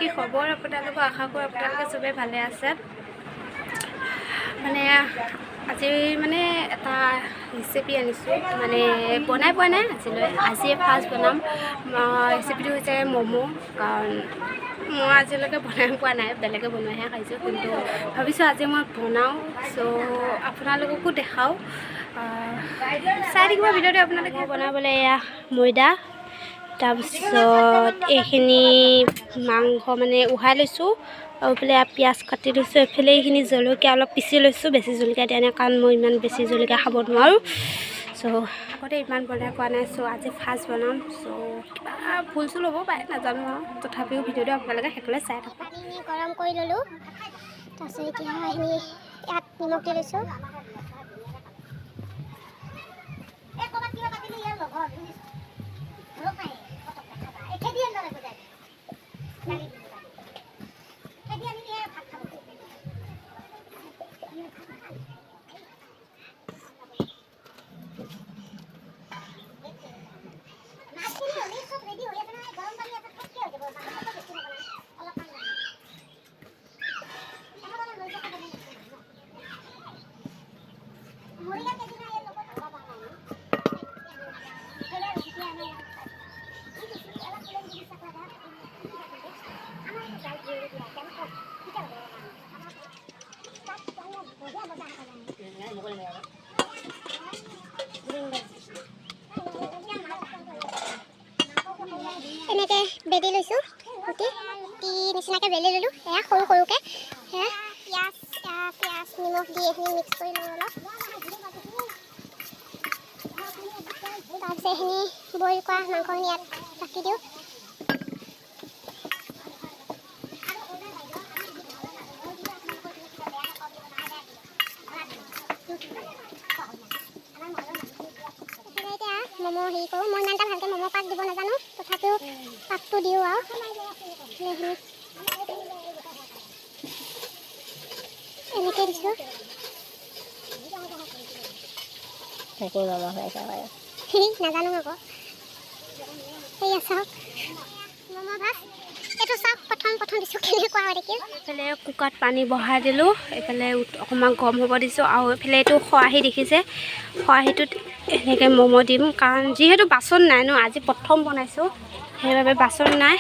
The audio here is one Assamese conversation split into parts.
কি খবৰ আপোনালোকক? আশা কৰোঁ আপোনালোকে চবেই ভালে আছে। মানে আজি এটা ৰেচিপি আনিছোঁ, বনাই পোৱা নাই আজিলৈ। আজিয়ে ফাৰ্ষ্ট বনাম। ৰেচিপিটো হৈছে ম'ম'। কাৰণ মই আজিলৈকে বনাই পোৱা নাই, বেলেগে বনোৱাহে খাইছোঁ, কিন্তু ভাবিছোঁ আজি মই বনাওঁ। চ' আপোনালোককো দেখাওঁ, চাই থাকিব ভিডিঅ'টো। আপোনালোকে বনাবলৈ এয়া ময়দা, তাৰপিছত এইখিনি মাংস উহাই লৈছোঁ, আৰু এইফালে পিঁয়াজ কাটি লৈছোঁ। এইফালে এইখিনি জলকীয়া অলপ পিচি লৈছোঁ, বেছি জলকীয়া দিয়া নাই কাৰণ মই ইমান বেছি জলকীয়া খাব নোৱাৰোঁ। চ' আগতে ইমান বনাই পোৱা নাই, চ' আজি ফাৰ্ষ্ট বনাম। চ' কিবা ভুল চুল হ'ব পাৰে, নাজানো আৰু। তথাপিও ভিডিঅ'টো আপোনালোকে শেষলৈ চাই থাকক। পানী গৰম কৰি ল'লোঁ, তাৰপিছত এতিয়া এইখিনি ইয়াত নিমখ দি লৈছোঁ। এনেকৈ বেলি লৈছোঁ, ৰুটি নিচিনাকৈ বেলি ল'লোঁ। এয়া সৰু সৰুকৈ সেয়া পিঁয়াজ নিমখ দি এইখিনি মিক্স কৰি লওঁ অলপ। তাৰপিছত এইখিনি বইল কৰা মাংসখিনি ইয়াত ৰাখি দিওঁ। এতিয়া ম'ম' হেৰি কৰোঁ। মই ইমান এটা ভালকৈ ম'ম' পাক দিব নাজানো, তথাপিও পাকটো দিওঁ আৰু এনেকৈ দিছোঁ। নাজানো আকৌ। সেয়া চাওক ম'ম' ভাত, এইটো চাওক প্ৰথম দিছোঁ কেনেকুৱা হয় দেখিম। এইফালে কুকাৰত পানী বহাই দিলোঁ, এইফালে অকণমান গৰম হ'ব দিছোঁ, আৰু এইফালে এইটো খৰাহি দেখিছে, খৰাহিটোত এনেকৈ ম'ম' দিম। কাৰণ যিহেতু বাচন নাই ন, আজি প্ৰথম বনাইছোঁ, সেইবাবে বাচন নাই।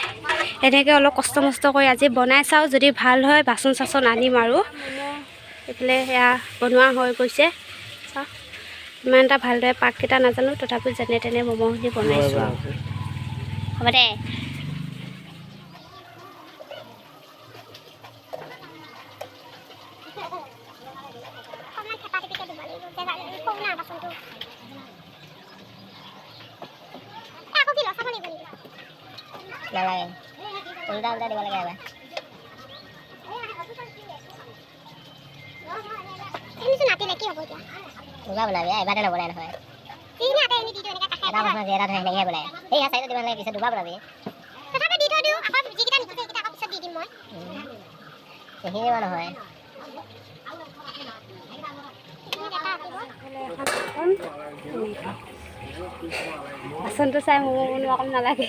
এনেকৈ অলপ কষ্ট মষ্ট কৰি আজি বনাই চাওঁ, যদি ভাল হয় বাচন চাচন আনিম আৰু। এইফালে সেয়া বনোৱা হৈ গৈছে। চাওক ইমান এটা ভালদৰে পাককেইটা নাজানো, তথাপিও যেনে তেনে ম'ম'খিনি বনাইছোঁ আৰু। হ'ব দে। নালাগে, উল্টা দিব লাগে এবাৰ। নাতিলে কি হ'ব এতিয়া? উল্টা বনাবি, এবাৰতে নবনাই নহয়। এটা বস্তু যি এটা ধৰে সেনেকৈ বনায়। সেই চাইজত দিব লাগে, পিছত দুবাৰ বনাবি। তথাপি দি থৈ দিওঁ, আকৌ যিকেইটা নিদিওঁ সেইকেইটা আকৌ পিছত দি দিম মই। সেইখিনি নহয়। বাচনটো চাই ম'ম' বনোৱা অকণ নালাগে।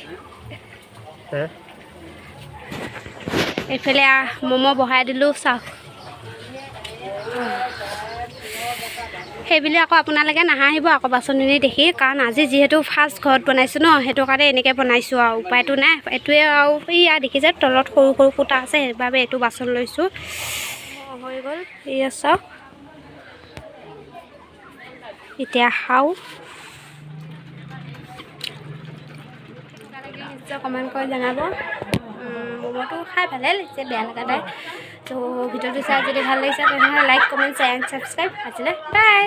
এইফালে ম'ম' বহাই দিলোঁ, চাওক। সেইবুলি আকৌ আপোনালোকে নাহাঁহিব আকৌ বাচনখিনি দেখি, কাৰণ আজি যিহেতু ফাৰ্ষ্ট ঘৰত বনাইছোঁ ন, সেইটো কাৰণে এনেকৈ বনাইছোঁ আৰু। উপায়টো নাই, এইটোৱে আৰু। এয়া দেখিছে তলত সৰু সৰু ফুটা আছে, সেইবাবে এইটো বাচন লৈছোঁ। হৈ গ'ল, এয়া চাওক। এতিয়া খাওঁ। নিশ্চয় কমেণ্ট কৰি জনাব। ম'ম'টো খাই ভালে লাগিছে, বেয়া লগা নাই। ত' ভিডিঅ'টো চাই যদি ভাল লাগিছে তেনেহ'লে like, comment, share and subscribe. আজিলৈ বাই।